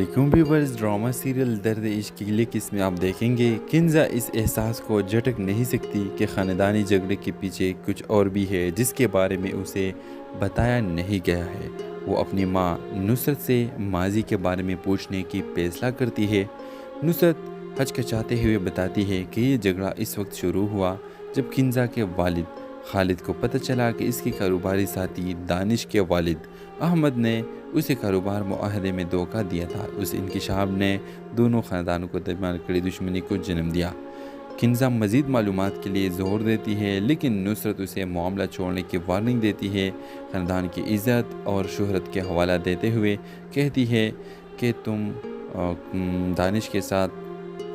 Viewers, drama serial दर्द इश्क की अगली किस्म में आप देखेंगे किंजा इस एहसास को झटक नहीं सकती कि ख़ानदानी झगड़े के पीछे कुछ और भी है जिसके बारे में उसे बताया नहीं गया है। वो अपनी माँ नुसरत से माजी के बारे में पूछने की फैसला करती है। नुसरत हचकचाते हुए बताती है कि ये झगड़ा इस वक्त शुरू हुआ जब किंजा के वालिद खालिद को पता चला कि इसके कारोबारी साथी दानिश के वालिद अहमद ने उसे कारोबार मुआहदे में धोखा दिया था। उस इंकिशाफ ने दोनों ख़ानदानों को दरमियान कड़ी दुश्मनी को जन्म दिया। किंजा मज़ीद मालूमात के लिए ज़ोर देती है, लेकिन नुसरत उसे मामला छोड़ने की वार्निंग देती है। ख़ानदान की इज़्ज़त और शोहरत के हवाला देते हुए कहती है कि तुम दानिश के साथ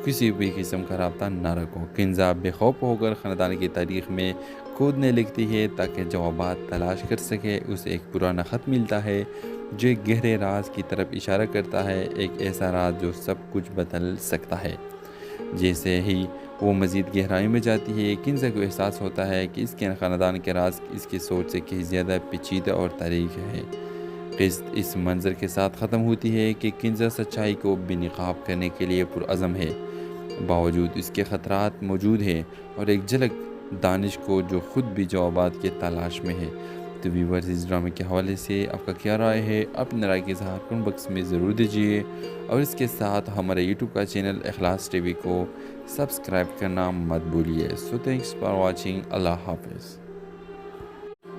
किसी भी किस्म का रब्ता न रखो। किंजा बेखौफ होकर ख़ानदान की तारीख़ में खोदने लगती है ताकि जवाबात तलाश कर सके। उसे एक पुराना ख़त मिलता है जो एक गहरे राज की तरफ इशारा करता है, एक ऐसा राज जो सब कुछ बदल सकता है। जैसे ही वो मज़ीद गहराई में जाती है, किंजा को एहसास होता है कि इसके ख़ानदान के राज इसकी सोच से कहीं ज़्यादा पेचीदा और तारीख़ है। क़िस्त इस मंज़र के साथ ख़त्म होती है कि किंजा सच्चाई को बेनकाब करने के लिए पुरअज़म है। बावजूद इसके ख़तरात मौजूद हैं और एक झलक दानिश को जो ख़ुद भी जवाबात की तलाश में है। तो व्यूअर्स, इस ड्रामे के हवाले से आपका क्या राय है? अपनी राय के इज़हार कमेंट बॉक्स में ज़रूर दीजिए और इसके साथ हमारे यूट्यूब का चैनल इखलास टीवी को सब्सक्राइब करना मत भूलिए। So thanks for watching. अल्लाह हाफ़िज़।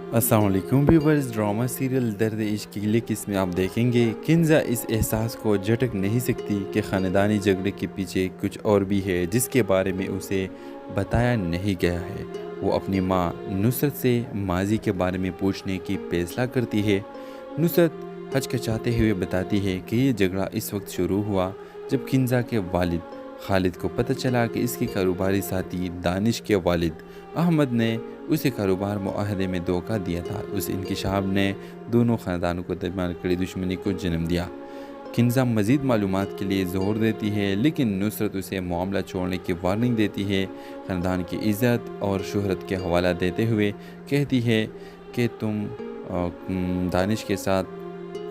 अस्सलाम वालेकुम व्यूअर्स, ड्रामा सीरियल दर्द इश्क की अगली किस्म में आप देखेंगे किंजा इस एहसास को झटक नहीं सकती कि ख़ानदानी झगड़े के पीछे कुछ और भी है जिसके बारे में उसे बताया नहीं गया है। वो अपनी माँ नुसरत से माजी के बारे में पूछने की फैसला करती है। नुसरत हचकचाते हुए बताती है कि ये झगड़ा इस वक्त शुरू हुआ जब किंजा के वालिद खालिद को पता चला कि इसके कारोबारी साथी दानिश के वालिद अहमद ने उसे कारोबार मुआहदे में धोखा दिया था। उस इंकिशाफ ने दोनों ख़ानदानों को दरमियान कड़ी दुश्मनी को जन्म दिया। किंजा मज़ीद मालूमात के लिए ज़ोर देती है, लेकिन नुसरत उसे मामला छोड़ने की वार्निंग देती है। ख़ानदान की इज़्ज़त और शोहरत के हवाला देते हुए कहती है कि तुम दानिश के साथ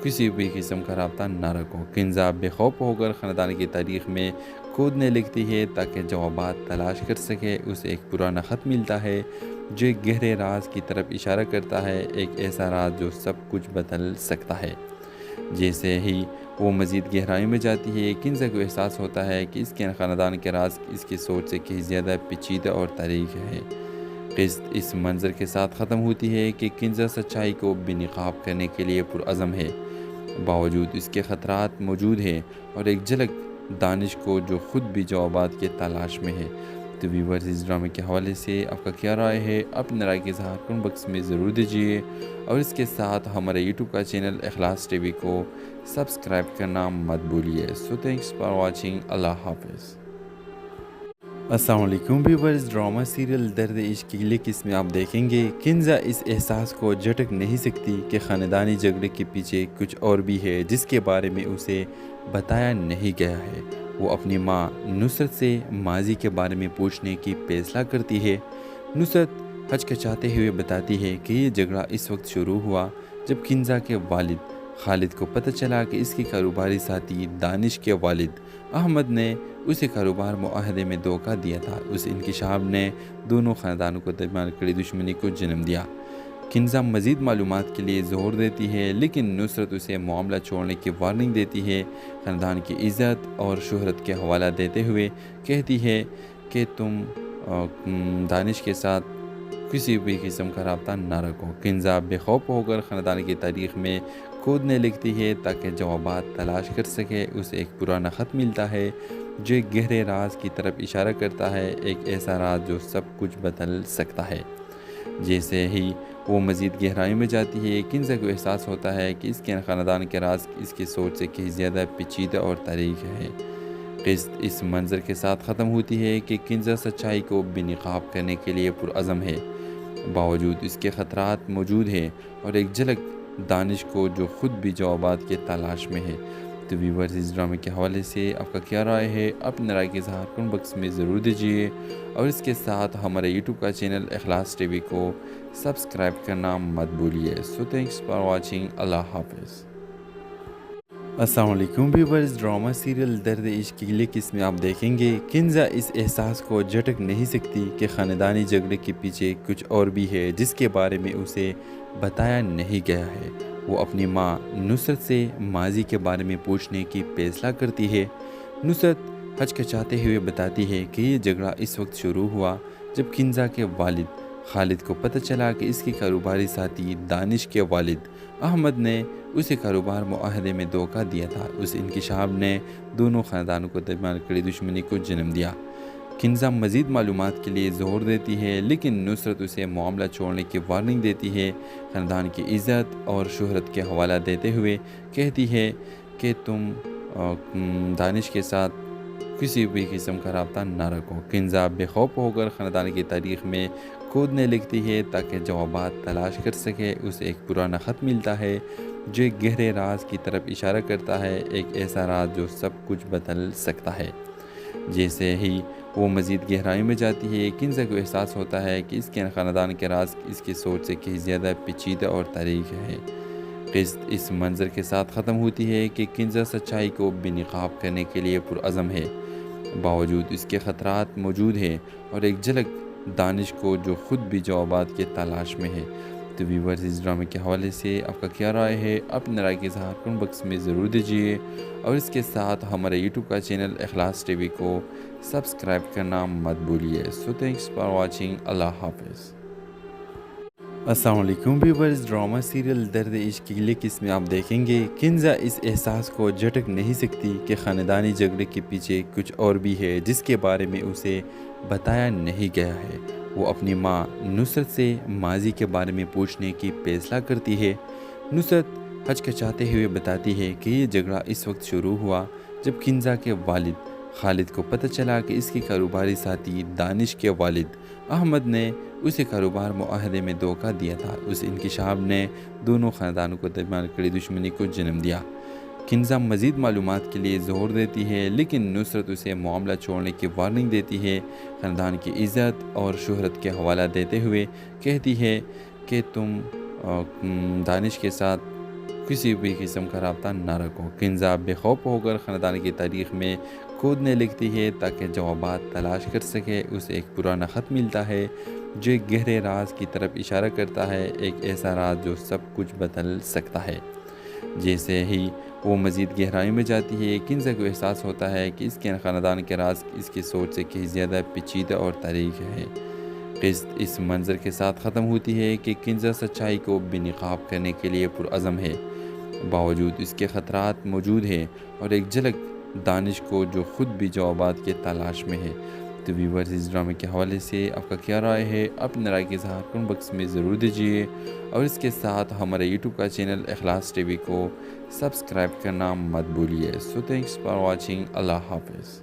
किसी भी किस्म का रब्ता न रखो। किंजा बेखौफ होकर ख़ानदान की तारीख़ में खोदने लगती है ताकि जवाबात तलाश कर सके। उसे एक पुराना ख़त मिलता है जो एक गहरे राज की तरफ इशारा करता है, एक ऐसा राज जो सब कुछ बदल सकता है। जैसे ही वो मज़ीद गहराई में जाती है, किंजा को एहसास होता है कि इसके ख़ानदान के राज इसकी सोच से कहीं ज़्यादा पेचीदा और तारीख़ है। क़िस्त इस मंज़र के साथ ख़त्म होती है कि किंजा सच्चाई को बेनकाब करने के लिए पुरअज़म है। बावजूद इसके ख़तरात मौजूद हैं और एक झलक दानिश को जो ख़ुद भी जवाबात की तलाश में है। तो व्यूअर्स, इस ड्रामे के हवाले से आपका क्या राय है? अपनी राय के इज़हार कमेंट बॉक्स में ज़रूर दीजिए और इसके साथ हमारे यूट्यूब का चैनल इखलास टीवी को सब्सक्राइब करना मत भूलिए। So thanks for watching. अल्लाह हाफ़िज़। अस्सलाम वालेकुम व्यूअर्स, ड्रामा सीरियल दर्द इश्क की अगली किस्म में आप देखेंगे किंजा इस एहसास को झटक नहीं सकती कि ख़ानदानी झगड़े के पीछे कुछ और भी है जिसके बारे में उसे बताया नहीं गया है। वो अपनी माँ नुसरत से माजी के बारे में पूछने की फैसला करती है। नुसरत हचकचाते हुए बताती है कि ये झगड़ा इस वक्त शुरू हुआ जब किंजा के वालिद खालिद को पता चला कि इसके कारोबारी साथी दानिश के वालिद अहमद ने उसे कारोबार मुआहदे में धोखा दिया था। उस इंकिशाफ ने दोनों ख़ानदानों को दरमियान कड़ी दुश्मनी को जन्म दिया। किंजा मज़ीद मालूमात के लिए ज़ोर देती है, लेकिन नुसरत उसे मामला छोड़ने की वार्निंग देती है। ख़ानदान की इज़्ज़त और शोहरत के हवाला देते हुए कहती है कि तुम दानिश के साथ किसी भी किस्म का रब्ता न रखो। किंजा बेखौफ होकर ख़ानदान की तारीख़ में खोदने लगती है ताकि जवाबात तलाश कर सके। उसे एक पुराना ख़त मिलता है जो एक गहरे राज की तरफ इशारा करता है, एक ऐसा राज जो सब कुछ बदल सकता है। जैसे ही वो मज़ीद गहराई में जाती है, किंजा को एहसास होता है कि इसके ख़ानदान के राज इसकी सोच से कहीं ज़्यादा पेचीदा और तारीख़ है। क़िस्त इस मंज़र के साथ ख़त्म होती है कि किंजा सच्चाई को बेनकाब करने के लिए पुरअज़म है। बावजूद इसके ख़तरात मौजूद हैं और एक झलक दानिश को जो ख़ुद भी जवाबात की तलाश में है। तो व्यूअर्स, इस ड्रामे के हवाले से आपका क्या राय है? अपनी राय के इज़हार कमेंट बॉक्स में ज़रूर दीजिए और इसके साथ हमारे यूट्यूब का चैनल इखलास टीवी को सब्सक्राइब करना मत भूलिए। So thanks for watching. अल्लाह हाफ़िज़। अस्सलाम वालेकुम व्यूअर्स। ड्रामा सीरियल दर्द इश्क की अगली किस्म में आप देखेंगे किंजा इस एहसास को झटक नहीं सकती कि ख़ानदानी झगड़े के पीछे कुछ और भी है जिसके बारे में उसे बताया नहीं गया है। वो अपनी माँ नुसरत से माजी के बारे में पूछने की फैसला करती है। नुसरत हचकचाते हुए बताती है कि ये झगड़ा इस वक्त शुरू हुआ जब किंजा के वालिद खालिद को पता चला कि इसके कारोबारी साथी दानिश के वालिद अहमद ने उसे कारोबार मुआहदे में धोखा दिया था। उस इंकिशाफ ने दोनों ख़ानदानों को दरमियान कड़ी दुश्मनी को जन्म दिया। किंजा मज़ीद मालूमात के लिए ज़ोर देती है लेकिन नुसरत उसे मामला छोड़ने की वार्निंग देती है। ख़ानदान की इज़्ज़त और शोहरत के हवाला देते हुए कहती है कि तुम दानिश के साथ किसी भी किस्म का रब्ता न रखो। किंजा बेखौफ होकर ख़ानदान की तारीख़ में खोदने लगती है ताकि जवाबात तलाश कर सके। उसे एक पुराना ख़त मिलता है जो एक गहरे राज की तरफ इशारा करता है, एक ऐसा राज जो सब कुछ बदल सकता है। जैसे ही वो मज़ीद गहराई में जाती है, किंजा को एहसास होता है कि इसके ख़ानदान के राज इसकी सोच से कहीं ज़्यादा पेचीदा और तारीख है। क़िस्त इस मंज़र के साथ ख़त्म होती है कि किंजा सच्चाई को बेनकाब करने के लिए पुरअज़म है। बावजूद इसके ख़तरात मौजूद हैं और एक झलक दानिश को जो ख़ुद भी जवाबात के तलाश में है। तो व्यूअर्स, इस ड्रामे के हवाले से आपका क्या राय है? अपने राय के इज़हार कमेंट बॉक्स में ज़रूर दीजिए और इसके साथ हमारे यूट्यूब का चैनल इखलास टीवी को सब्सक्राइब करना मत भूलिए। So thanks for watching. अल्लाह हाफ़िज़। अस्सलाम वालेकुम व्यूअर्स। ड्रामा सीरियल दर्द इश्क की अगली किस्म में आप देखेंगे किंजा इस एहसास को झटक नहीं सकती कि ख़ानदानी झगड़े के पीछे कुछ और भी है जिसके बारे में उसे बताया नहीं गया है। वो अपनी माँ नुसरत से माजी के बारे में पूछने की फैसला करती है। नुसरत हचकचाते हुए बताती है कि ये झगड़ा इस वक्त शुरू हुआ जब किंजा के वालिद खालिद को पता चला कि इसके कारोबारी साथी दानिश के वालिद अहमद ने उसे कारोबार मुआहदे में धोखा दिया था। उस इंकिशाफ ने दोनों ख़ानदानों को दरमियान कड़ी दुश्मनी को जन्म दिया। किंजा मज़ीद मालूमात के लिए ज़ोर देती है लेकिन नुसरत उसे मामला छोड़ने की वार्निंग देती है। ख़ानदान की इज़्ज़त और शोहरत के हवाला देते हुए कहती है कि तुम दानिश के साथ किसी भी किस्म का रब्ता न रखो। किंजा बेखौफ होकर ख़ानदान की तारीख़ में खोदने लगती है ताकि जवाबात तलाश कर सके। उसे एक पुराना ख़त मिलता है जो एक गहरे राज की तरफ इशारा करता है, एक ऐसा राज जो सब कुछ बदल सकता है। जैसे ही वो मज़ीद गहराई में जाती है, किंजा को एहसास होता है कि इसके ख़ानदान के राज इसकी सोच से कहीं ज़्यादा पेचीदा और तारीख है। क़िस्त इस मंज़र के साथ ख़त्म होती है कि किंजा सच्चाई को बेनकाब करने के लिए पुरअज़म है। बावजूद इसके ख़तरात मौजूद हैं और एक झलक दानिश को जो ख़ुद भी जवाबात के तलाश में है। तो व्यूअर्स, इस ड्रामे के हवाले से आपका क्या राय है? अपने राय के इज़हार कमेंट बॉक्स में ज़रूर दीजिए और इसके साथ हमारे यूट्यूब का चैनल इखलास टीवी को सब्सक्राइब करना मत भूलिए। So thanks for watching. अल्लाह हाफ़िज़।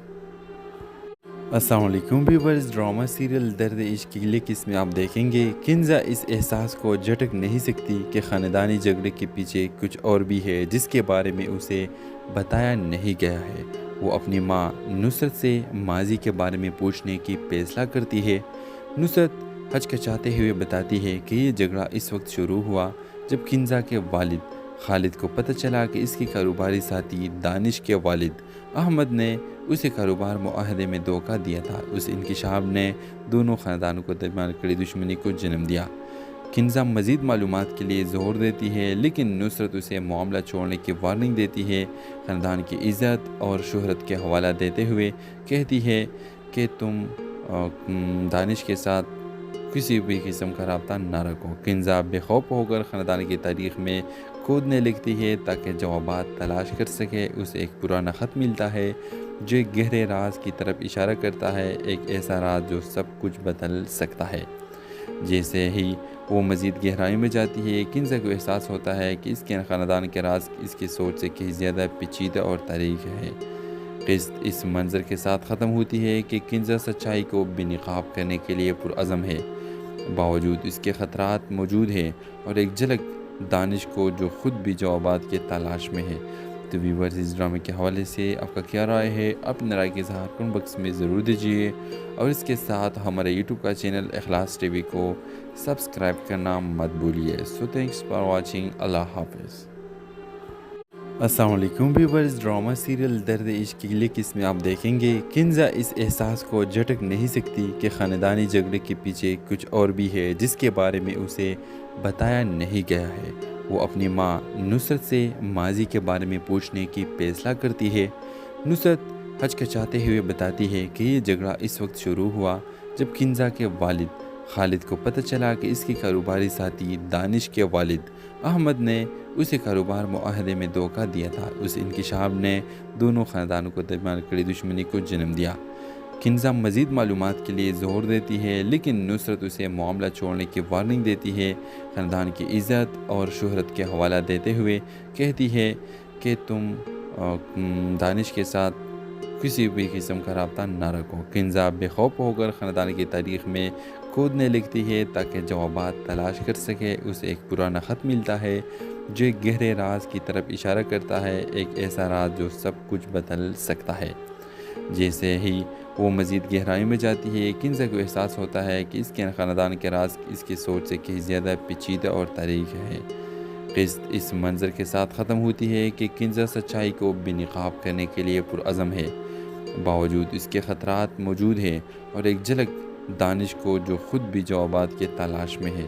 अस्सलाम वालेकुम व्यूअर्स। ड्रामा सीरियल दर्द इश्क की अगली किस्म में आप देखेंगे किंजा इस एहसास को झटक नहीं सकती कि ख़ानदानी झगड़े के पीछे कुछ और भी है जिसके बारे में उसे बताया नहीं गया है। वो अपनी माँ नुसरत से माजी के बारे में पूछने की फैसला करती है। नुसरत हचकचाते हुए बताती है कि ये झगड़ा इस वक्त शुरू हुआ जब किंजा के वालिद खालिद को पता चला कि इसके कारोबारी साथी दानिश के वालिद अहमद ने उसे कारोबार मुआहदे में धोखा दिया था। उस इंकिशाफ ने दोनों ख़ानदानों को दरमियान कड़ी दुश्मनी को जन्म दिया। किंजा मज़ीद मालूमात के लिए ज़ोर देती है लेकिन नुसरत उसे मामला छोड़ने की वार्निंग देती है। ख़ानदान की इज़्ज़त और शोहरत के हवाला देते हुए कहती है कि तुम दानिश के साथ किसी भी किस्म का रब्ता न रखो। किंजा बेखौफ होकर ख़ानदान की तारीख़ में खोदने लगती है ताकि जवाबात तलाश कर सके। उसे एक पुराना ख़त मिलता है जो एक गहरे राज की तरफ इशारा करता है, एक ऐसा राज जो सब कुछ बदल सकता है। जैसे ही वो मज़ीद गहराई में जाती है, किंजा को एहसास होता है कि इसके ख़ानदान के राज इसकी सोच से कहीं ज़्यादा पेचीदा और तारीख है। क़िस्त इस मंज़र के साथ ख़त्म होती है कि किंजा सच्चाई को बेनकाब करने के लिए पुरअज़म है। बावजूद इसके ख़तरात मौजूद हैं और एक झलक दानिश को जो ख़ुद भी जवाबात के तलाश में है। तो व्यूअर्स, इस ड्रामे के हवाले से आपका क्या राय है? अपने राय के इज़हार कमेंट बॉक्स में ज़रूर दीजिए और इसके साथ हमारे यूट्यूब का चैनल इखलास टीवी को सब्सक्राइब करना मत भूलिए। So thanks for watching. अल्लाह हाफ़िज़। अस्सलाम वालेकुम व्यूअर्स। ड्रामा सीरियल दर्द इश्क की अगली किस्म में आप देखेंगे किंजा इस एहसास को झटक नहीं सकती कि ख़ानदानी झगड़े के पीछे कुछ और भी है जिसके बारे में उसे बताया नहीं गया है। वो अपनी माँ नुसरत से माजी के बारे में पूछने की फैसला करती है। नुसरत हचकचाते हुए बताती है कि ये झगड़ा इस वक्त शुरू हुआ जब किंजा के वालिद खालिद को पता चला कि इसके कारोबारी साथी दानिश के वालिद अहमद ने उसे कारोबार मुआहदे में धोखा दिया था। उस इंकिशाफ ने दोनों ख़ानदानों को दरमियान कड़ी दुश्मनी को जन्म दिया। किंजा मज़ीद मालूमात के लिए ज़ोर देती है लेकिन नुसरत उसे मामला छोड़ने की वार्निंग देती है। ख़ानदान की इज़्ज़त और शोहरत के हवाला देते हुए कहती है कि तुम दानिश के साथ किसी भी किस्म का रब्ता न रखो। किंजा बेखौफ होकर ख़ानदान की तारीख़ में खोदने लगती है ताकि जवाबात तलाश कर सके। उसे एक पुराना ख़त मिलता है जो एक गहरे राज की तरफ इशारा करता है, एक ऐसा राज जो सब कुछ बदल सकता है। जैसे ही वो मज़ीद गहराई में जाती है किंजा को एहसास होता है कि इसके ख़ानदान के राज इसकी सोच से कहीं ज़्यादा पेचीदा और तारीख़ है। क़िस्त इस मंज़र के साथ ख़त्म होती है कि किंजा सच्चाई को बेनकाब करने के लिए पुरअज़म है। बावजूद इसके ख़तरात मौजूद हैं और एक झलक दानिश को जो ख़ुद भी जवाबात की तलाश में है।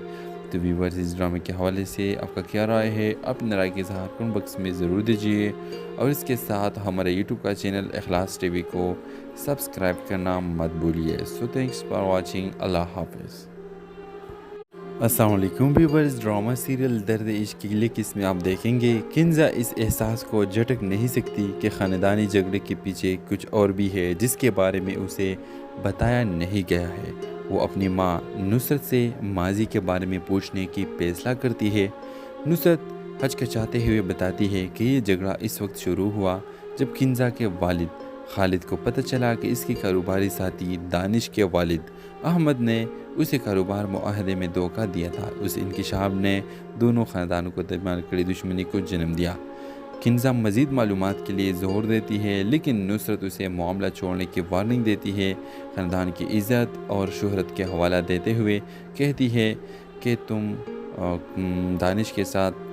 तो व्यूअर्स, इस ड्रामे के हवाले से आपका क्या राय है? अपनी राय के इज़हार कमेंट बॉक्स में ज़रूर दीजिए और इसके साथ हमारे यूट्यूब का चैनल इखलास टीवी को सब्सक्राइब करना मत भूलिए। So thanks for watching. अल्लाह हाफ़िज़। अस्सलाम वालेकुम व्यूअर्स। ड्रामा सीरियल दर्द इश्क की अगली किस्म में आप देखेंगे किंजा इस एहसास को झटक नहीं सकती कि ख़ानदानी झगड़े के पीछे कुछ और भी है जिसके बारे में उसे बताया नहीं गया है। वो अपनी माँ नुसरत से माजी के बारे में पूछने की फैसला करती है। नुसरत हचकचाते हुए बताती है कि ये झगड़ा इस वक्त शुरू हुआ जब किंजा के वालिद खालिद को पता चला कि इसके कारोबारी साथी दानिश के वालिद अहमद ने उसे कारोबार मुआहदे में धोखा दिया था। उस इंकिशाफ ने दोनों ख़ानदानों को दरमियान कड़ी दुश्मनी को जन्म दिया। किंजा मज़ीद मालूमात के लिए ज़ोर देती है लेकिन नुसरत उसे मामला छोड़ने की वार्निंग देती है। ख़ानदान की इज़्ज़त और शोहरत के हवाला देते हुए कहती है कि तुम दानिश के साथ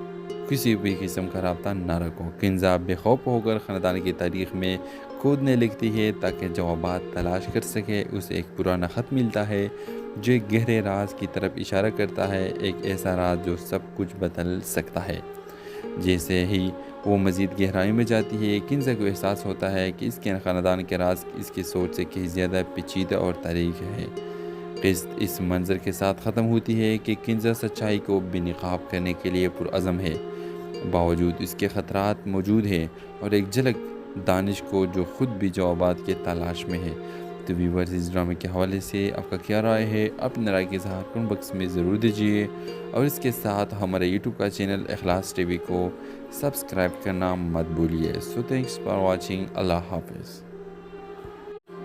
किसी भी किस्म का रब्ता न रखो। किंजा बेखौफ होकर ख़ानदान की तारीख़ में खोदने लगती है ताकि जवाबात तलाश कर सके। उसे एक पुराना ख़त मिलता है जो एक गहरे राज की तरफ इशारा करता है, एक ऐसा राज जो सब कुछ बदल सकता है। जैसे ही वो मज़ीद गहराई में जाती है किंजा को एहसास होता है कि इसके ख़ानदान के राज इसकी सोच से कहीं ज़्यादा पेचीदा और तारीख़ है। क़िस्त इस मंज़र के साथ ख़त्म होती है कि किंजा सच्चाई को बेनकाब करने के लिए पुरअज़म है। बावजूद इसके ख़तरात मौजूद हैं और एक झलक दानिश को जो ख़ुद भी जवाबात की तलाश में है। तो व्यूअर्स, इस ड्रामे के हवाले से आपका क्या राय है? अपनी राय के इज़हार कमेंट बॉक्स में ज़रूर दीजिए और इसके साथ हमारे यूट्यूब का चैनल इखलास टीवी को सब्सक्राइब करना मत भूलिए। So thanks for watching. अल्लाह हाफ़िज़।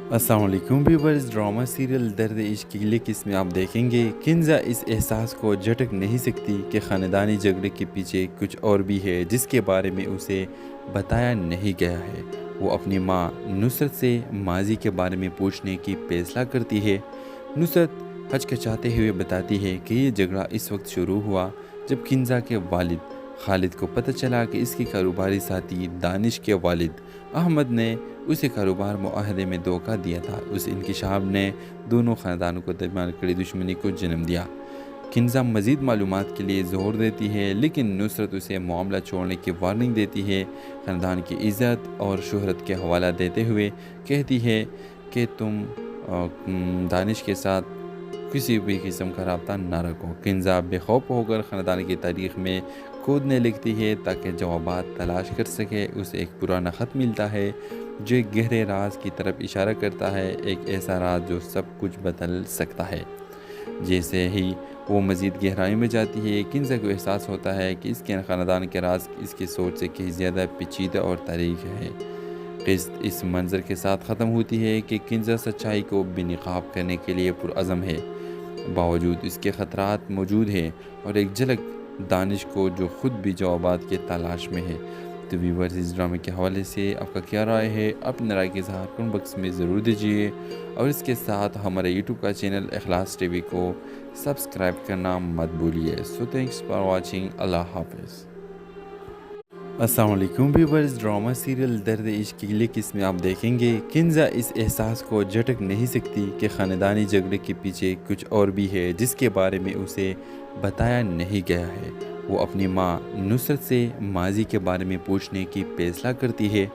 अस्सलाम वालेकुम व्यूअर्स। ड्रामा सीरियल दर्द इश्क की अगली किस्म में आप देखेंगे किंजा इस एहसास को झटक नहीं सकती कि ख़ानदानी झगड़े के पीछे कुछ और भी है जिसके बारे में उसे बताया नहीं गया है। वो अपनी माँ नुसरत से माजी के बारे में पूछने की फैसला करती है। नुसरत हचकचाते हुए बताती है कि ये झगड़ा इस वक्त शुरू हुआ जब किंजा के वालिद खालिद को पता चला कि इसके कारोबारी साथी दानिश के वालिद अहमद ने उसे कारोबार मुआहदे में धोखा दिया था। उस इंकिशाफ ने दोनों ख़ानदानों को दरमियान कड़ी दुश्मनी को जन्म दिया। किंजा मज़ीद मालूमात के लिए ज़ोर देती है लेकिन नुसरत उसे मामला छोड़ने की वार्निंग देती है। ख़ानदान की इज़्ज़त और शोहरत के हवाला देते हुए कहती है कि तुम दानिश के साथ किसी भी किस्म का रब्ता न रखो। किंजा बेखौफ होकर ख़ानदान की तारीख़ में खोदने लगती है ताकि जवाबात तलाश कर सके। उसे एक पुराना ख़त मिलता है जो एक गहरे राज की तरफ इशारा करता है, एक ऐसा राज जो सब कुछ बदल सकता है। जैसे ही वो मज़ीद गहराई में जाती है किंजा को एहसास होता है कि इसके ख़ानदान के राज इसकी सोच से कहीं ज़्यादा पेचीदा और तारीख़ है। क़िस्त इस मंज़र के साथ ख़त्म होती है कि किंजा सच्चाई को बेनकाब करने के लिए पुरअज़म है। बावजूद इसके ख़तरात मौजूद हैं और एक झलक दानिश को जो ख़ुद भी जवाबात की तलाश में है। तो व्यूअर्स, इस ड्रामे के हवाले से आपका क्या राय है? अपनी राय के इज़हार कमेंट बॉक्स में ज़रूर दीजिए और इसके साथ हमारे यूट्यूब का चैनल इखलास टीवी को सब्सक्राइब करना मत भूलिए। So thanks for watching. अल्लाह हाफ़िज़। अस्सलाम वालेकुम व्यूअर्स। ड्रामा सीरियल दर्द इश्क की अगली किस्म में आप देखेंगे किंजा इस एहसास को झटक नहीं सकती कि ख़ानदानी झगड़े के पीछे कुछ और भी है जिसके बारे में उसे बताया नहीं गया है। वो अपनी माँ नुसरत से माजी के बारे में पूछने की फैसला करती है।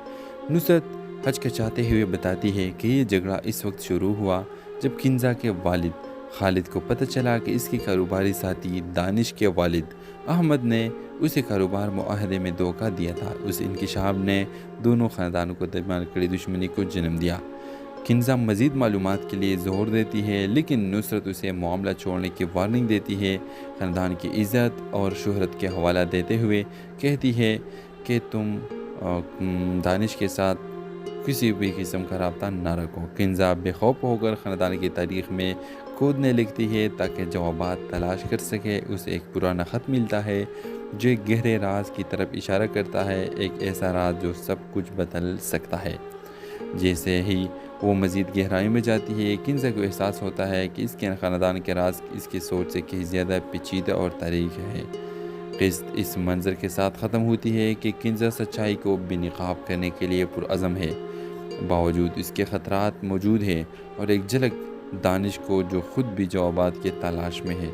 नुसरत हचकचाते हुए बताती है कि ये झगड़ा इस वक्त शुरू हुआ जब किंजा के वालिद खालिद को पता चला कि इसके कारोबारी साथी दानिश के वालिद अहमद ने उसे कारोबार मुआहदे में धोखा दिया था। उस इंकिशाफ ने दोनों ख़ानदानों को दरमियान कड़ी दुश्मनी को जन्म दिया। किंजा मज़ीद मालूमात के लिए ज़ोर देती है लेकिन नुसरत उसे मामला छोड़ने की वार्निंग देती है। ख़ानदान की इज़्ज़त और शोहरत के हवाला देते हुए कहती है कि तुम दानिश के साथ किसी भी किस्म का रब्ता न रखो। किंजा बेखौफ होकर ख़ानदान की तारीख़ में खोदने लगती है ताकि जवाबात तलाश कर सके। उसे एक पुराना ख़त मिलता है जो एक गहरे राज की तरफ इशारा करता है, एक ऐसा राज जो सब कुछ बदल सकता है। जैसे ही वो मज़ीद गहराई में जाती है, किंजा को एहसास होता है कि इसके ख़ानदान के राज इसकी सोच से कहीं ज़्यादा पेचीदा और तारीख है। क़िस्त इस मंज़र के साथ ख़त्म होती है कि किंजा सच्चाई को बेनकाब करने के लिए पुरअज़म है। बावजूद इसके ख़तरात मौजूद हैं और एक झलक दानिश को जो ख़ुद भी जवाबात की तलाश में है।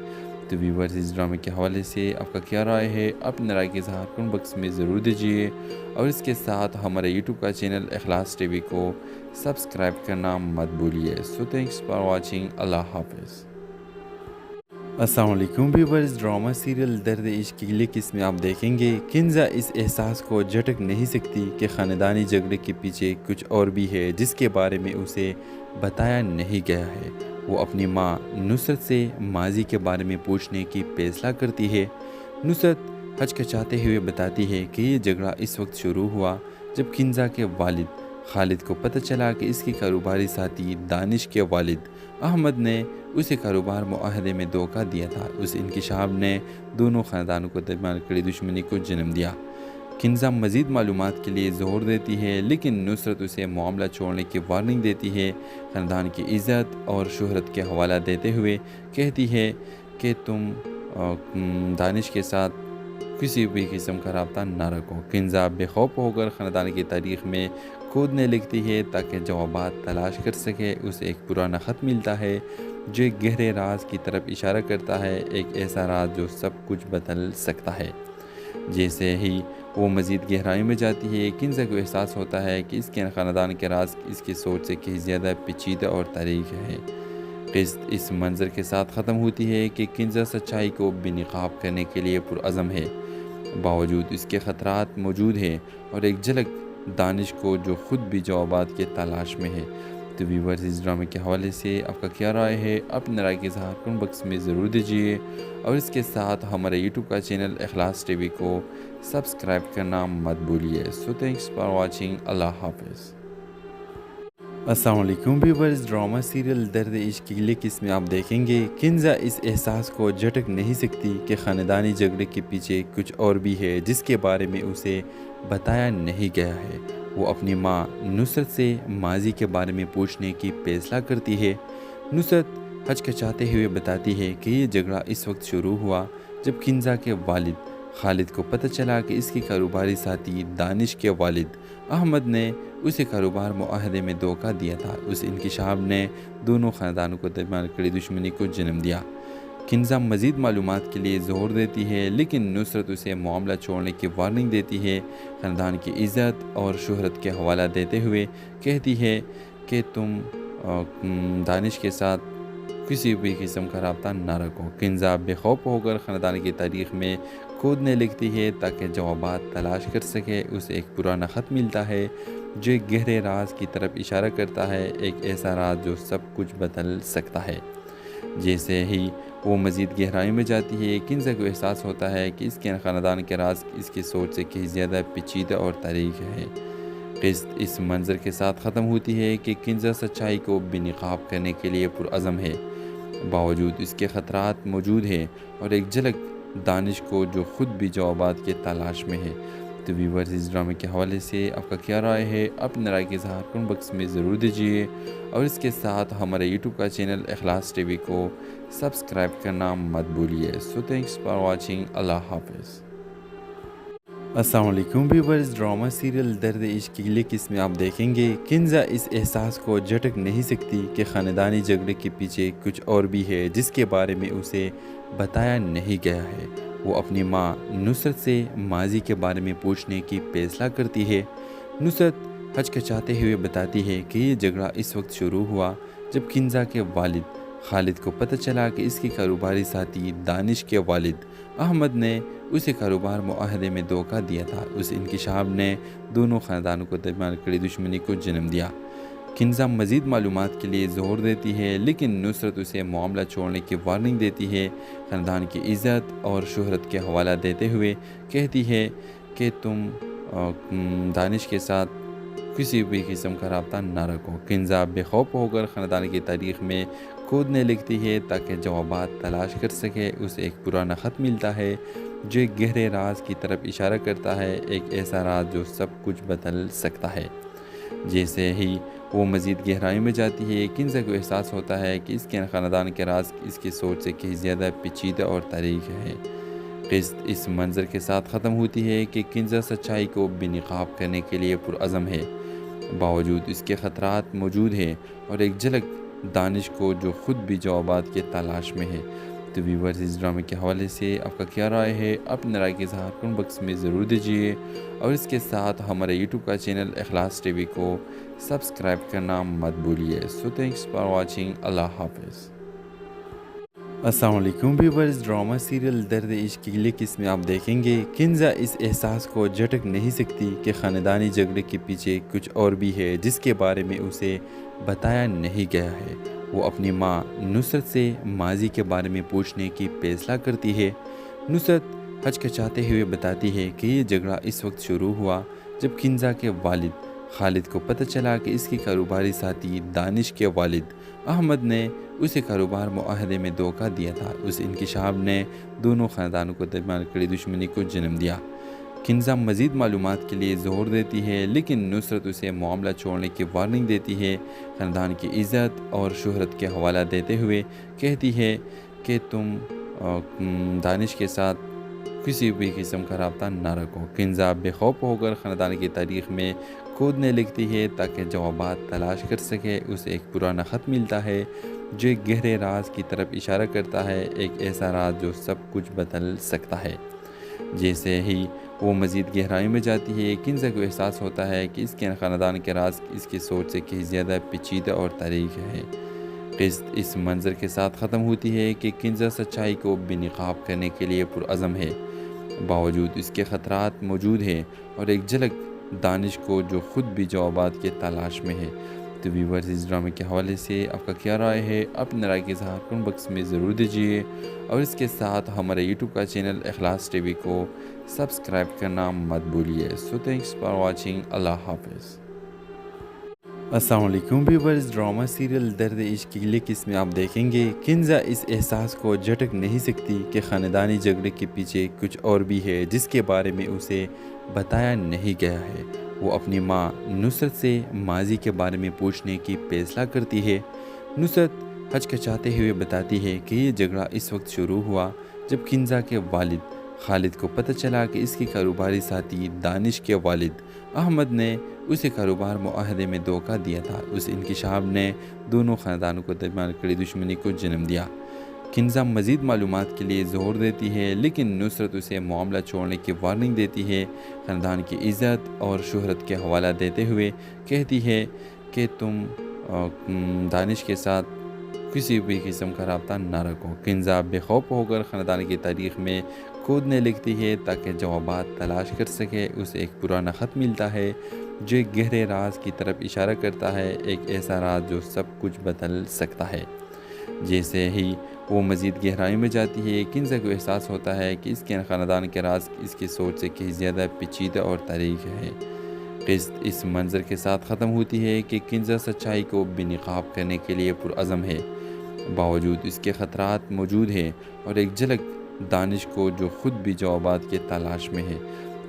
तो व्यूअर्स, इस ड्रामे के हवाले से आपका क्या राय है? अपने राय के इज़हार कमेंट बॉक्स में ज़रूर दीजिए और इसके साथ हमारे यूट्यूब का चैनल इखलास टीवी को सब्सक्राइब करना मत भूलिए। So thanks for watching. अल्लाह हाफ़िज़। अस्सलाम वालेकुम व्यूअर्स। ड्रामा सीरियल दर्द इश्क की अगली किस्म में आप देखेंगे किंजा इस एहसास को झटक नहीं सकती कि ख़ानदानी झगड़े के पीछे कुछ और भी है जिसके बारे में उसे बताया नहीं गया है। वो अपनी माँ नुसरत से माजी के बारे में पूछने की फैसला करती है। नुसरत हचकचाते हुए बताती है कि ये झगड़ा इस वक्त शुरू हुआ जब किंजा के वालिद खालिद को पता चला कि इसके कारोबारी साथी दानिश के वालिद अहमद ने उसे कारोबार मुआहदे में धोखा दिया था। उस इंकिशाफ ने दोनों ख़ानदानों को दरमियान कड़ी दुश्मनी को जन्म दिया। किंजा मज़ीद मालूमात के लिए ज़ोर देती है लेकिन नुसरत उसे मामला छोड़ने की वार्निंग देती है। ख़ानदान की इज़्ज़त और शोहरत के हवाला देते हुए कहती है कि तुम दानिश के साथ किसी भी किस्म का रब्ता न रखो। किंजा बेखौफ होकर ख़ानदान की तारीख़ में खोदने लगती है ताकि जवाबात तलाश कर सके। उसे एक पुराना ख़त मिलता है जो एक गहरे राज की तरफ इशारा करता है, एक ऐसा राज जो सब कुछ बदल सकता है। जैसे ही वो मज़ीद गहराई में जाती है, किंजा को एहसास होता है कि इसके ख़ानदान के राज इसकी सोच से कहीं ज़्यादा पेचीदा और तारीख है। क़िस्त इस मंज़र के साथ ख़त्म होती है कि किंजा सच्चाई को बेनकाब करने के लिए पुरअज़म है। बावजूद इसके ख़तरात मौजूद हैं और एक झलक दानिश को जो ख़ुद भी जवाबात की तलाश में है। तो व्यूअर्स, इस ड्रामे के हवाले से आपका क्या राय है? अपने राय के इज़हार कमेंट बॉक्स में ज़रूर दीजिए और इसके साथ हमारे यूट्यूब का चैनल इखलास टीवी को सब्सक्राइब करना मत भूलिए। So thanks for watching. अल्लाह हाफ़िज़। अस्सलाम वालेकुम व्यूअर्स। ड्रामा सीरियल दर्द इश्क की अगली किस्म में आप देखेंगे किंजा इस एहसास को झटक नहीं सकती कि ख़ानदानी झगड़े के पीछे कुछ और भी है जिसके बारे में उसे बताया नहीं गया है। वो अपनी माँ नुसरत से माजी के बारे में पूछने की फैसला करती है। नुसरत हचकचाते हुए बताती है कि ये झगड़ा इस वक्त शुरू हुआ जब किंजा के वालिद खालिद को पता चला कि इसके कारोबारी साथी दानिश के वालिद अहमद ने उसे कारोबार मुआहदे में धोखा दिया था। उस इंकिशाफ ने दोनों ख़ानदानों को दरमियान कड़ी दुश्मनी को जन्म दिया। किंजा मज़ीद मालूमात के लिए ज़ोर देती है लेकिन नुसरत उसे मामला छोड़ने की वार्निंग देती है। ख़ानदान की इज़्ज़त और शोहरत के हवाला देते हुए कहती है कि तुम दानिश के साथ किसी भी किस्म का रब्ता न रखो। किंजा बेखौफ होकर ख़ानदान की तारीख़ में खोदने लगती है ताकि जवाबात तलाश कर सके। उसे एक पुराना ख़त मिलता है जो एक गहरे राज की तरफ इशारा करता है, एक ऐसा राज जो सब कुछ बदल सकता है। जैसे ही वो मज़ीद गहराई में जाती है, किंजा को एहसास होता है कि इसके ख़ानदान के राज इसकी सोच से कहीं ज़्यादा पेचीदा और तारीख है। क़िस्त इस मंज़र के साथ ख़त्म होती है कि किंजा सच्चाई को बेनकाब करने के लिए पुरअज़म है। बावजूद इसके ख़तरात मौजूद हैं और एक झलक दानिश को जो ख़ुद भी जवाबात की तलाश में है। तो व्यूअर्स, इस ड्रामे के हवाले से आपका क्या राय है? अपने राय के इज़हार कमेंट बॉक्स में ज़रूर दीजिए और इसके साथ हमारे यूट्यूब का चैनल इखलास टीवी को सब्सक्राइब करना मत भूलिए। So thanks for watching. अल्लाह हाफ़िज़। अस्सलाम वालेकुम व्यूअर्स। ड्रामा सीरियल दर्द इश्क की अगली किस्म में आप देखेंगे किंजा इस एहसास को झटक नहीं सकती कि ख़ानदानी झगड़े के पीछे कुछ और भी है जिसके बारे में उसे बताया नहीं गया है। वो अपनी माँ नुसरत से माजी के बारे में पूछने की फैसला करती है। नुसरत हचकचाते हुए बताती है कि ये झगड़ा इस वक्त शुरू हुआ जब किंजा के वालिद खालिद को पता चला कि इसके कारोबारी साथी दानिश के वालिद अहमद ने उसे कारोबार मुआहदे में धोखा दिया था। उस इंकिशाफ ने दोनों ख़ानदानों को दरमियान कड़ी दुश्मनी को जन्म दिया। किंजा मज़ीद मालूमात के लिए ज़ोर देती है लेकिन नुसरत उसे मामला छोड़ने की वार्निंग देती है। ख़ानदान की इज़्ज़त और शोहरत के हवाला देते हुए कहती है कि तुम दानिश के साथ किसी भी किस्म का रब्ता ना रखो। किंजा बेखौफ होकर ख़ानदान की तारीख़ में कूदने लगती है ताकि जवाबात तलाश कर सके। उसे एक पुराना ख़त मिलता है जो एक गहरे राज की तरफ इशारा करता है, एक ऐसा राज जो सब कुछ बदल सकता है। जैसे ही वो मज़ीद गहराई में जाती है किंजा को एहसास होता है कि इसके ख़ानदान के राज इसकी सोच से कहीं ज़्यादा पेचीदा और तारीख़ है। क़िस्त इस मंज़र के साथ ख़त्म होती है कि किंजा सच्चाई को बेनकाब करने के लिए पुरअज़म है। बावजूद इसके ख़तरात मौजूद हैं और एक झलक दानिश को जो ख़ुद भी जवाबात की तलाश में है। तो व्यूअर्स, इस ड्रामे के हवाले से आपका क्या राय है? अपने राय के इज़हार कमेंट बॉक्स में ज़रूर दीजिए और इसके साथ हमारे यूट्यूब का चैनल इखलास टीवी को सब्सक्राइब करना मत भूलिए। So thanks for watching. अल्लाह हाफ़िज़। अस्सलाम वालेकुम व्यूअर्स। ड्रामा सीरियल दर्द इश्क की अगली किस्म में आप देखेंगे किंजा इस एहसास को झटक नहीं सकती कि ख़ानदानी झगड़े के पीछे कुछ और भी है जिसके बारे में उसे बताया नहीं गया है। वो अपनी माँ नुसरत से माजी के बारे में पूछने की फैसला करती है। नुसरत हचकचाते हुए बताती है कि ये झगड़ा इस वक्त शुरू हुआ जब किंजा के वालिद खालिद को पता चला कि इसके कारोबारी साथी दानिश के वालिद अहमद ने उसे कारोबार मुआहदे में धोखा दिया था। उस इंकिशाफ ने दोनों ख़ानदानों को दरमियान कड़ी दुश्मनी को जन्म दिया। किंजा मज़ीद मालूमात के लिए ज़ोर देती है लेकिन नुसरत उसे मामला छोड़ने की वार्निंग देती है। ख़ानदान की इज़्ज़त और शोहरत के हवाला देते हुए कहती है कि तुम दानिश के साथ किसी भी किस्म का रब्ता ना रखो। किंजा बेखौफ होकर ख़ानदान की तारीख़ में कूदने लगती है ताकि जवाबात तलाश कर सके। उसे एक पुराना ख़त मिलता है जो एक गहरे राज की तरफ इशारा करता है, एक ऐसा राज जो सब कुछ बदल सकता है। जैसे ही वो मज़ीद गहराई में जाती है किंजा को एहसास होता है कि इसके ख़ानदान के राज इसकी सोच से कहीं ज़्यादा पेचीदा और तारीख़ है। क़िस्त इस मंज़र के साथ ख़त्म होती है कि किंजा सच्चाई को बेनकाब करने के लिए पुरअज़म है। बावजूद इसके ख़तरात मौजूद हैं और एक झलक दानिश को जो ख़ुद भी जवाबात की तलाश में है। तो व्यूअर्स, इस ड्रामे के हवाले से आपका क्या राय है? अपने राय के इज़हार कमेंट बॉक्स में ज़रूर दीजिए और इसके साथ हमारे यूट्यूब का चैनल इखलास टीवी को सब्सक्राइब करना मत भूलिए। So thanks for watching. अल्लाह हाफ़िज़। अस्सलाम वालेकुम व्यूअर्स। ड्रामा सीरियल दर्द इश्क की अगली किस्म में आप देखेंगे किंजा इस एहसास को झटक नहीं सकती कि ख़ानदानी झगड़े के पीछे कुछ और भी है जिसके बारे में उसे बताया नहीं गया है। वो अपनी माँ नुसरत से माजी के बारे में पूछने की फैसला करती है। नुसरत हचकचाते हुए बताती है कि ये झगड़ा इस वक्त शुरू हुआ जब किंजा के वालिद खालिद को पता चला कि इसके कारोबारी साथी दानिश के वालिद अहमद ने उसे कारोबार मुआहदे में धोखा दिया था। उस इंकिशाफ ने दोनों ख़ानदानों को दरमियान कड़ी दुश्मनी को जन्म दिया। किंजा मज़ीद मालूमात के लिए ज़ोर देती है लेकिन नुसरत उसे मामला छोड़ने की वार्निंग देती है। ख़ानदान की इज़्ज़त और शोहरत के हवाला देते हुए कहती है कि तुम दानिश के साथ किसी भी किस्म का रब्ता ना रखो। किंजा बेखौफ होकर ख़ानदान की तारीख़ में कूदने लगती है ताकि जवाबात तलाश कर सके। उसे एक पुराना ख़त मिलता है जो एक गहरे राज की तरफ इशारा करता है, एक ऐसा राज जो सब कुछ बदल सकता है। जैसे ही वो मज़ीद गहराई में जाती है किंजा को एहसास होता है कि इसके ख़ानदान के राज इसकी सोच से कहीं ज़्यादा पेचीदा और तारीख़ है। क़िस्त इस मंज़र के साथ ख़त्म होती है कि किंजा सच्चाई को बेनकाब करने के लिए पुरअज़म है। बावजूद इसके ख़तरात मौजूद हैं और एक झलक दानिश को जो ख़ुद भी जवाबात की तलाश में है।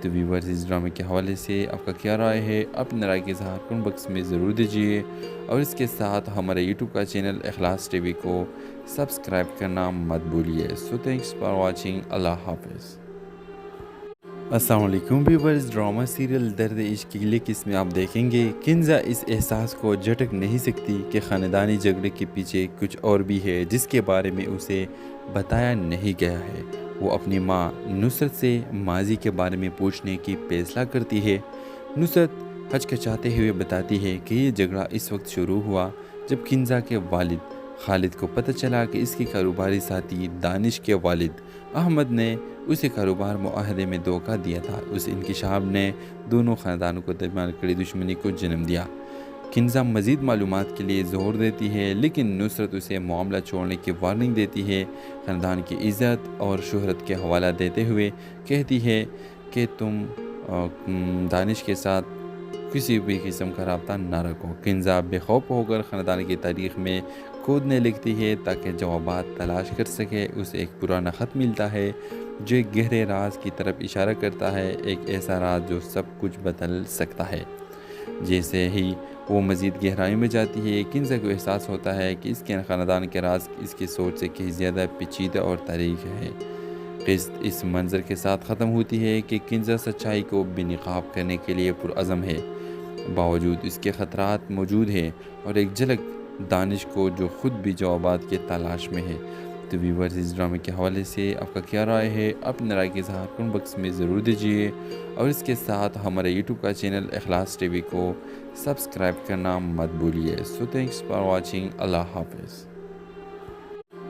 तो व्यूअर्स, इस ड्रामे के हवाले से आपका क्या राय है? अपने राय के इज़हार कमेंट बॉक्स में ज़रूर दीजिए और इसके साथ हमारे यूट्यूब का चैनल इखलास टीवी को सब्सक्राइब करना मत भूलिए। So thanks for watching. अल्लाह हाफ़िज़। अस्सलाम वालेकुम व्यूअर्स। ड्रामा सीरियल दर्द इश्क की अगली किस्म में आप देखेंगे किंजा इस एहसास को झटक नहीं सकती कि ख़ानदानी झगड़े के पीछे कुछ और भी है जिसके बारे में उसे बताया नहीं गया है। वो अपनी माँ नुसरत से माजी के बारे में पूछने की फैसला करती है। नुसरत हचकचाते हुए बताती है कि ये झगड़ा इस वक्त शुरू हुआ जब किंजा के वालिद खालिद को पता चला कि इसके कारोबारी साथी दानिश के वालिद अहमद ने उसे कारोबार मुआहदे में धोखा दिया था। उस इंकिशाफ ने दोनों ख़ानदानों को दरमियान कड़ी दुश्मनी को जन्म दिया। किंजा मज़ीद मालूमात के लिए ज़ोर देती है लेकिन नुसरत उसे मामला छोड़ने की वार्निंग देती है। ख़ानदान की इज़्ज़त और शोहरत के हवाला देते हुए कहती है कि तुम दानिश के साथ किसी भी किस्म का रब्ता न रखो। किंजा बेखौफ होकर ख़ानदान की तारीख़ में खोदने लगती है ताकि जवाबात तलाश कर सके। उसे एक पुराना ख़त मिलता है जो एक गहरे राज की तरफ इशारा करता है, एक ऐसा राज जो सब कुछ बदल सकता है। जैसे ही वो मज़ीद गहराई में जाती है, किंजा को एहसास होता है कि इसके ख़ानदान के राज इसकी सोच से कहीं ज़्यादा पेचीदा और तारीख है। क़िस्त इस मंज़र के साथ ख़त्म होती है कि किंजा सच्चाई को बेनकाब करने के लिए पुरअज़म है। बावजूद इसके ख़तरात मौजूद हैं और एक झलक दानिश को जो ख़ुद भी जवाबात के तलाश में है। तो व्यूअर्स, इस ड्रामे के हवाले से आपका क्या राय है? अपने राय के इज़हार कमेंट बॉक्स में ज़रूर दीजिए और इसके साथ हमारे यूट्यूब का चैनल इखलास टीवी को सब्सक्राइब करना मत भूलिए। So thanks for watching. अल्लाह हाफ़िज़।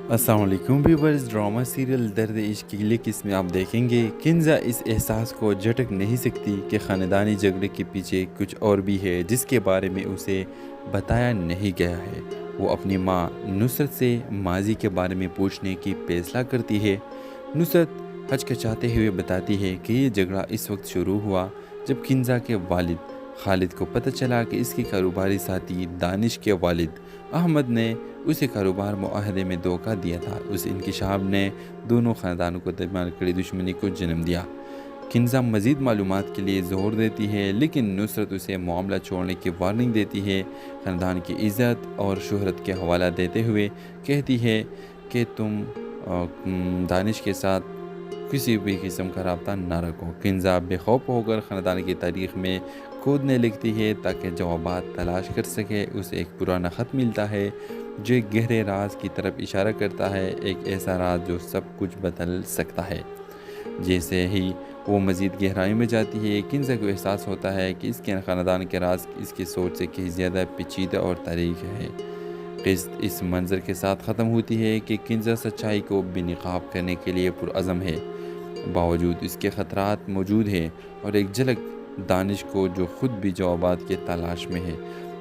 अस्सलाम वालेकुम व्यूअर्स। ड्रामा सीरियल दर्द इश्क की अगली किस्म में आप देखेंगे किंजा इस एहसास को झटक नहीं सकती कि ख़ानदानी झगड़े के पीछे कुछ और भी है जिसके बारे में उसे बताया नहीं गया है। वो अपनी माँ नुसरत से माजी के बारे में पूछने की फैसला करती है। नुसरत हचकचाते हुए बताती है कि ये झगड़ा इस वक्त शुरू हुआ जब किंजा के वालिद खालिद को पता चला कि इसके कारोबारी साथी दानिश के वालिद अहमद ने उसे कारोबार मुआहदे में धोखा दिया था। उस इंकिशाफ ने दोनों ख़ानदानों को दरमियान कड़ी दुश्मनी को जन्म दिया। किंजा मज़ीद मालूमात के लिए ज़ोर देती है लेकिन नुसरत उसे मामला छोड़ने की वार्निंग देती है। ख़ानदान की इज़्ज़त और शोहरत के हवाला देते हुए कहती है कि तुम दानिश के साथ किसी भी किस्म का रब्ता न रखो। किंजा बेखौफ होकर ख़ानदान की तारीख़ में खोदने लगती है ताकि जवाबात तलाश कर सके। उसे एक पुराना ख़त मिलता है जो एक गहरे राज की तरफ इशारा करता है, एक ऐसा राज जो सब कुछ बदल सकता है। जैसे ही वो मज़ीद गहराई में जाती है, किंजा को एहसास होता है कि इसके ख़ानदान के राज इसकी सोच से कहीं ज़्यादा पेचीदा और तारीख है। क़िस्त इस मंज़र के साथ ख़त्म होती है कि किंजा सच्चाई को बेनकाब करने के लिए पुरअज़म है। बावजूद इसके ख़तरात मौजूद हैं और एक झलक दानिश को जो ख़ुद भी जवाबात के तलाश में है।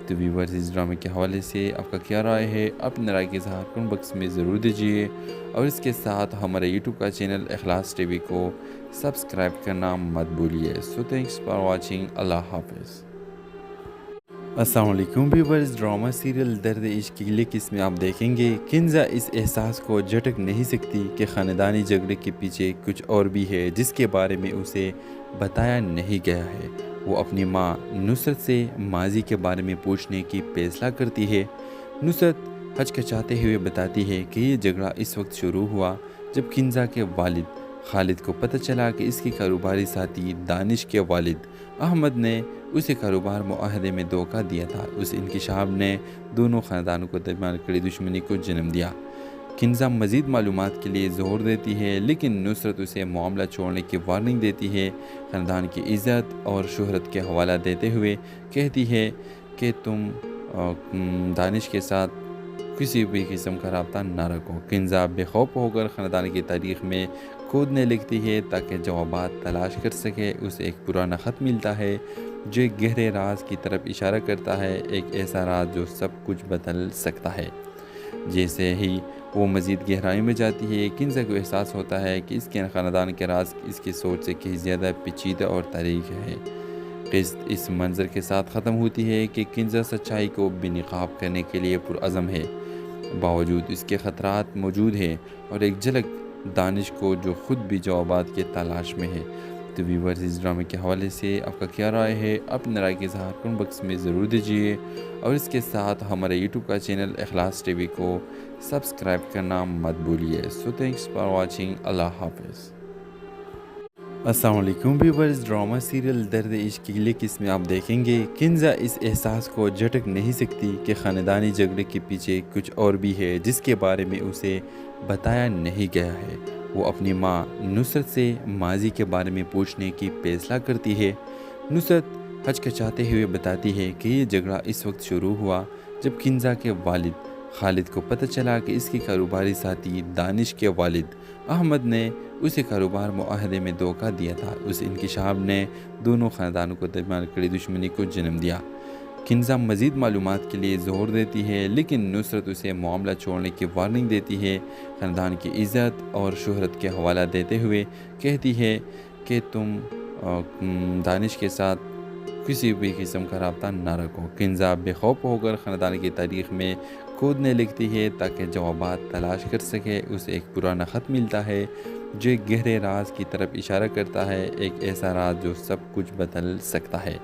तो व्यूअर्स, इस ड्रामे के हवाले से आपका क्या राय है? अपने राय के इज़हार कमेंट बॉक्स में ज़रूर दीजिए और इसके साथ हमारे यूट्यूब का चैनल इखलास टीवी को सब्सक्राइब करना मत भूलिए। So thanks for watching. अल्लाह हाफ़िज़। अस्सलाम वालेकुम व्यूअर्स। ड्रामा सीरियल दर्द इश्क की अगली किस्म में आप देखेंगे किंजा इस एहसास को झटक नहीं सकती कि ख़ानदानी झगड़े के पीछे कुछ और भी है जिसके बारे में उसे बताया नहीं गया है। वो अपनी माँ नुसरत से माजी के बारे में पूछने की फैसला करती है। नुसरत हचकचाते हुए बताती है कि ये झगड़ा इस वक्त शुरू हुआ जब किंजा के वालिद खालिद को पता चला कि इसके कारोबारी साथी दानिश के वालिद अहमद ने उसे कारोबार मुआहदे में धोखा दिया था। उस इंकिशाफ ने दोनों ख़ानदानों को दरमियान कड़ी दुश्मनी को जन्म दिया। किंजा मज़ीद मालूमात के लिए ज़ोर देती है लेकिन नुसरत उसे मामला छोड़ने की वार्निंग देती है। ख़ानदान की इज़्ज़त और शोहरत के हवाला देते हुए कहती है कि तुम दानिश के साथ किसी भी किस्म का रब्ता न रखो। किंजा बेखौफ होकर ख़ानदान की तारीख़ में खोदने लगती है ताकि जवाबात तलाश कर सके। उसे एक पुराना ख़त मिलता है जो एक गहरे राज की तरफ इशारा करता है, एक ऐसा राज जो सब कुछ बदल सकता है। जैसे ही वो मज़ीद गहराई में जाती है, किंजा को एहसास होता है कि इसके ख़ानदान के राज इसकी सोच से कहीं ज़्यादा पेचीदा और तारीख है। क़िस्त इस मंज़र के साथ ख़त्म होती है कि किंजा सच्चाई को बेनकाब करने के लिए पुरअज़म है। बावजूद इसके ख़तरात मौजूद हैं और एक झलक दानिश को जो ख़ुद भी जवाबात के तलाश में है। तो व्यूअर्स, इस ड्रामे के हवाले से आपका क्या राय है? अपने राय के इज़हार कमेंट बॉक्स में ज़रूर दीजिए और इसके साथ हमारे यूट्यूब का चैनल इखलास टीवी को सब्सक्राइब करना मत भूलिए। So thanks for watching. अल्लाह हाफ़िज़। अस्सलाम वालेकुम व्यूअर्स। ड्रामा सीरियल दर्द इश्क की लिख इसमें आप देखेंगे किंजा इस एहसास को झटक नहीं सकती कि ख़ानदानी झगड़े के पीछे कुछ और भी है जिसके बारे में उसे बताया नहीं गया है। वो अपनी माँ नुसरत से माजी के बारे में पूछने की फैसला करती है। नुसरत हचकचाते हुए बताती है कि ये झगड़ा इस वक्त शुरू हुआ जब किंजा के वालिद खालिद को पता चला कि इसके कारोबारी साथी दानिश के वालिद अहमद ने उसे कारोबार मुआहदे में धोखा दिया था। उस इंकिशाफ ने दोनों ख़ानदानों को दरमियान कड़ी दुश्मनी को जन्म दिया। किंजा मज़ीद मालूमात के लिए ज़ोर देती है लेकिन नुसरत उसे मामला छोड़ने की वार्निंग देती है। ख़ानदान की इज़्ज़त और शोहरत के हवाला देते हुए कहती है कि तुम दानिश के साथ किसी भी किस्म का रब्ता न रखो। किंजा बेखौफ होकर ख़ानदान की तारीख़ में खोदने लगती है ताकि जवाबात तलाश कर सके। उसे एक पुराना ख़त मिलता है जो एक गहरे राज की तरफ इशारा करता है, एक ऐसा राज जो सब कुछ बदल सकता है।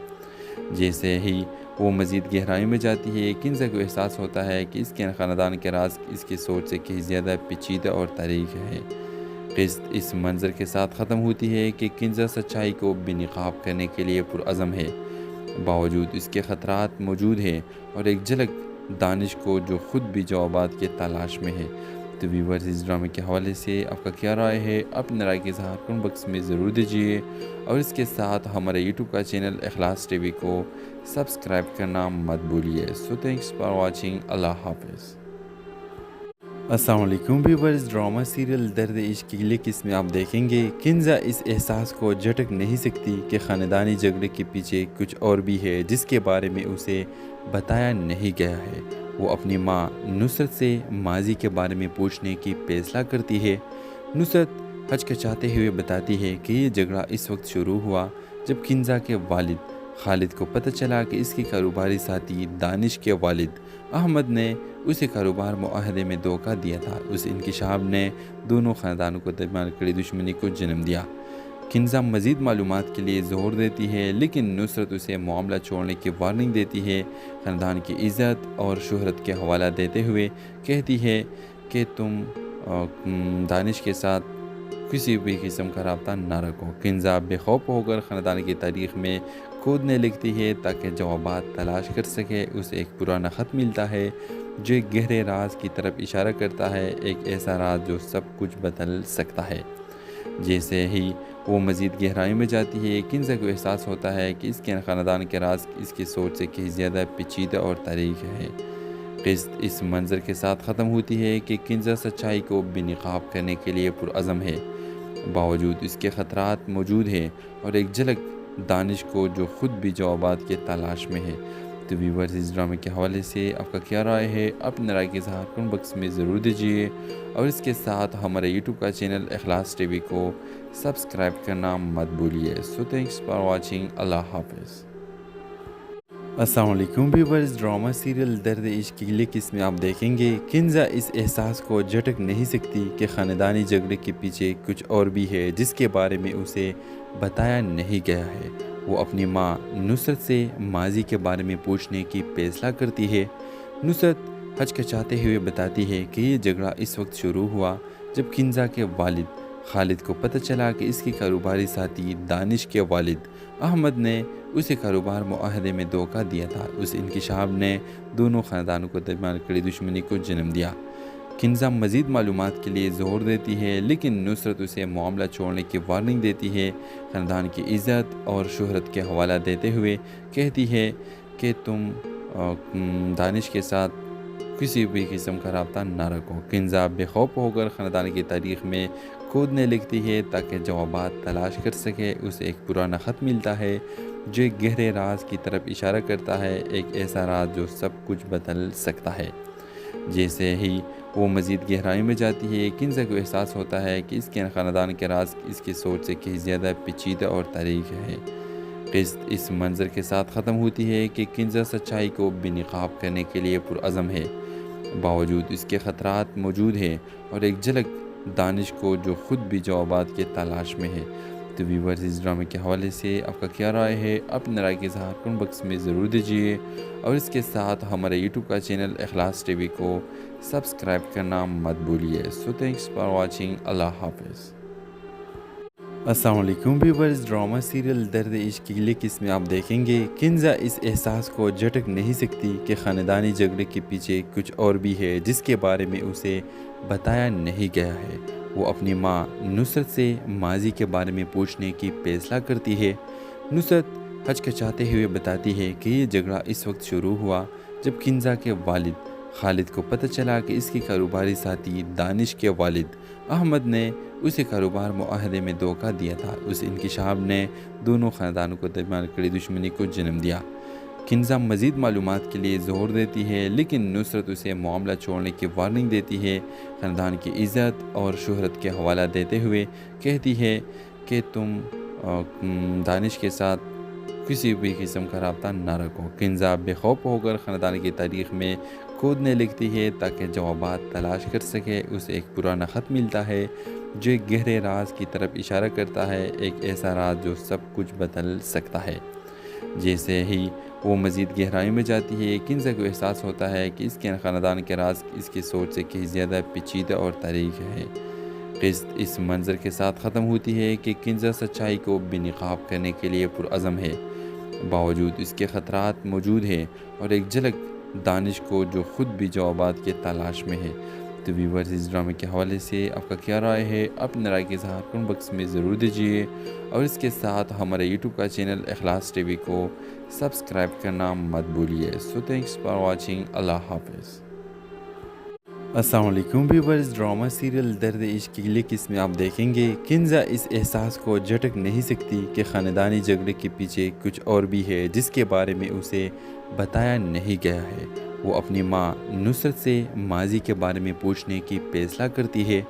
जैसे ही वो मज़ीद गहराई में जाती है, किंजा को एहसास होता है कि इसके ख़ानदान के राज इसकी सोच से कहीं ज़्यादा पेचीदा और तारीख़ है। क़िस्त इस मंज़र के साथ ख़त्म होती है कि किंजा सच्चाई को बेनकाब करने के लिए पुरअज़म है। बावजूद इसके ख़तरात मौजूद हैं और एक झलक दानिश को जो ख़ुद भी जवाबात की तलाश में है। तो व्यूअर्स, इस ड्रामे के हवाले से आपका क्या राय है? अपने राय के इज़हार कमेंट बॉक्स में ज़रूर दीजिए और इसके साथ हमारे यूट्यूब का चैनल इखलास टीवी को सब्सक्राइब करना मत भूलिए। So thanks for watching. अल्लाह हाफ़िज़। अस्सलाम वालेकुम व्यूअर्स। ड्रामा सीरियल दर्द इश्क की लिख इसमें आप देखेंगे किंजा इस एहसास को झटक नहीं सकती कि ख़ानदानी झगड़े के पीछे कुछ और भी है जिसके बारे में उसे बताया नहीं गया है। वो अपनी माँ नुसरत से माजी के बारे में पूछने की फैसला करती है। नुसरत हचकचाते हुए बताती है कि ये झगड़ा इस वक्त शुरू हुआ जब किंजा के वालिद खालिद को पता चला कि इसके कारोबारी साथी दानिश के वालिद अहमद ने उसे कारोबार मुआहदे में धोखा दिया था। उस इंकिशाफ ने दोनों ख़ानदानों को दरमियान कड़ी दुश्मनी को जन्म दिया। किंजा मज़ीद मालूमात के लिए ज़ोर देती है लेकिन नुसरत उसे मामला छोड़ने की वार्निंग देती है। ख़ानदान की इज़्ज़त और शोहरत के हवाला देते हुए कहती है कि तुम दानिश के साथ किसी भी किस्म का रब्ता न रखो। किंजा बेखौफ होकर ख़ानदान की तारीख़ में खोदने लगती है ताकि जवाबात तलाश कर सके। उसे एक पुराना ख़त मिलता है जो एक गहरे राज की तरफ इशारा करता है, एक ऐसा राज जो सब कुछ बदल सकता है। जैसे ही वो मज़ीद गहराई में जाती है, किंजा को एहसास होता है कि इसके ख़ानदान के राज इसकी सोच से कहीं ज़्यादा पेचीदा और तारीख़ है। क़िस्त इस मंज़र के साथ ख़त्म होती है कि किंजा सच्चाई को बेनकाब करने के लिए पुरअज़म है। बावजूद इसके ख़तरात मौजूद हैं और एक झलक दानिश को जो ख़ुद भी जवाबात की तलाश में है। तो व्यूअर्स, इस ड्रामे के हवाले से आपका क्या राय है? अपने राय के इज़हार कमेंट बॉक्स में ज़रूर दीजिए और इसके साथ हमारे यूट्यूब का चैनल इखलास टीवी को सब्सक्राइब करना मत भूलिए। So thanks for watching. अल्लाह हाफ़िज़। अस्सलाम वालेकुम व्यूअर्स। ड्रामा सीरियल दर्द इश्क की लिख इसमें आप देखेंगे किंजा इस एहसास को झटक नहीं सकती कि ख़ानदानी झगड़े के पीछे कुछ और भी है जिसके बारे में उसे बताया नहीं गया है। वो अपनी माँ नुसरत से माजी के बारे में पूछने की फैसला करती है। नुसरत हचकचाते हुए बताती है कि ये झगड़ा इस वक्त शुरू हुआ जब किंजा के वालिद खालिद को पता चला कि इसके कारोबारी साथी दानिश के वालिद अहमद ने उसे कारोबार मुआहदे में धोखा दिया था। उस इंकिशाफ ने दोनों ख़ानदानों को दरमियान कड़ी दुश्मनी को जन्म दिया। किंजा मज़ीद मालूमात के लिए ज़ोर देती है लेकिन नुसरत उसे मामला छोड़ने की वार्निंग देती है। ख़ानदान की इज़्ज़त और शोहरत के हवाला देते हुए कहती है कि तुम दानिश के साथ किसी भी किस्म का रब्ता न रखो। किंजा बेखौफ होकर ख़ानदान की तारीख़ में खोदने लगती है ताकि जवाबात तलाश कर सके। उसे एक पुराना ख़त मिलता है जो एक गहरे राज की तरफ इशारा करता है, एक ऐसा राज जो सब कुछ बदल सकता है। जैसे ही वो मज़ीद गहराई में जाती है, किंजा को एहसास होता है कि इसके ख़ानदान के राज इसकी सोच से कहीं ज़्यादा पेचीदा और तारीख़ है। क़िस्त इस मंज़र के साथ ख़त्म होती है कि किंजा सच्चाई को बेनकाब करने के लिए पुरअज़म है। बावजूद इसके ख़तरात मौजूद हैं और एक झलक दानिश को जो ख़ुद भी जवाबात की तलाश में है। तो व्यूअर्स, इस ड्रामे के हवाले से आपका क्या राय है? अपने राय के इज़हार कमेंट बॉक्स में ज़रूर दीजिए और इसके साथ हमारे यूट्यूब का चैनल इखलास टीवी को सब्सक्राइब करना मत भूलिए। So thanks for watching. अल्लाह हाफ़िज़। अस्सलाम वालेकुम व्यूअर्स। ड्रामा सीरियल दर्द इश्क की अगली किस्म में आप देखेंगे किंजा इस एहसास को झटक नहीं सकती कि ख़ानदानी झगड़े के पीछे कुछ और भी है जिसके बारे में उसे बताया नहीं गया है। वो अपनी माँ नुसरत से माजी के बारे में पूछने की फैसला करती है। नुसरत हचकचाते हुए बताती है कि ये झगड़ा इस वक्त शुरू हुआ जब किंजा के वालिद खालिद को पता चला कि इसके कारोबारी साथी दानिश के वालिद अहमद ने उसे कारोबार मुआहदे में धोखा दिया था। उस इंकिशाफ ने दोनों ख़ानदानों को दरमियान कड़ी दुश्मनी को जन्म दिया। किंजा मज़ीद मालूमात के लिए ज़ोर देती है लेकिन नुसरत उसे मामला छोड़ने की वार्निंग देती है। ख़ानदान की इज़्ज़त और शोहरत के हवाला देते हुए कहती है कि तुम दानिश के साथ किसी भी किस्म का रब्ता न रखो। किंजा बेखौफ होकर ख़ानदान की तारीख़ में खोदने लगती है ताकि जवाबात तलाश कर सके। उसे एक पुराना ख़त मिलता है जो एक गहरे राज की तरफ इशारा करता है, एक ऐसा राज जो सब कुछ बदल सकता है। जैसे ही वो मज़ीद गहराई में जाती है, किंजा को एहसास होता है कि इसके ख़ानदान के राज इसकी सोच से कहीं ज़्यादा पेचीदा और तारीख है। क़िस्त इस मंज़र के साथ ख़त्म होती है कि किंजा सच्चाई को बेनकाब करने के लिए पुरअज़म है। बावजूद इसके ख़तरात मौजूद हैं और एक झलक दानिश को जो ख़ुद भी जवाबात के तलाश में है। तो व्यूअर्स, इस ड्रामे के हवाले से आपका क्या राय है? अपने राय के इज़हार कमेंट बॉक्स में ज़रूर दीजिए और इसके साथ हमारे यूट्यूब का चैनल इखलास टीवी को सब्सक्राइब करना मत भूलिए। So thanks for watching. अल्लाह हाफ़िज़। अस्सलाम वालेकुम व्यूअर्स। ड्रामा सीरियल दर्द इश्क की अगली किस्म में आप देखेंगे किंजा इस एहसास को झटक नहीं सकती कि ख़ानदानी झगड़े के पीछे कुछ और भी है जिसके बारे में उसे बताया नहीं गया है। वो अपनी माँ नुसरत से माजी के बारे में पूछने की फैसला करती है।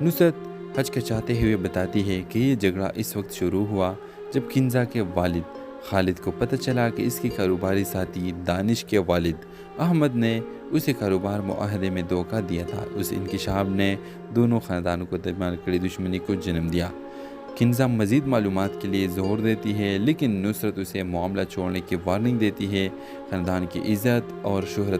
नुसरत हचकचाते हुए बताती है कि ये झगड़ा इस वक्त शुरू हुआ जब किंजा के वालिद खालिद को पता चला कि इसके कारोबारी साथी दानिश के वालिद अहमद ने उसे कारोबार मुआहदे में धोखा दिया था। उस इंकिशाफ ने दोनों ख़ानदानों को दरमियान कड़ी दुश्मनी को जन्म दिया। किंजा मज़ीद मालूमात के लिए ज़ोर देती है लेकिन नुसरत उसे मामला छोड़ने की वार्निंग देती है। ख़ानदान की इज़्ज़त और शोहरत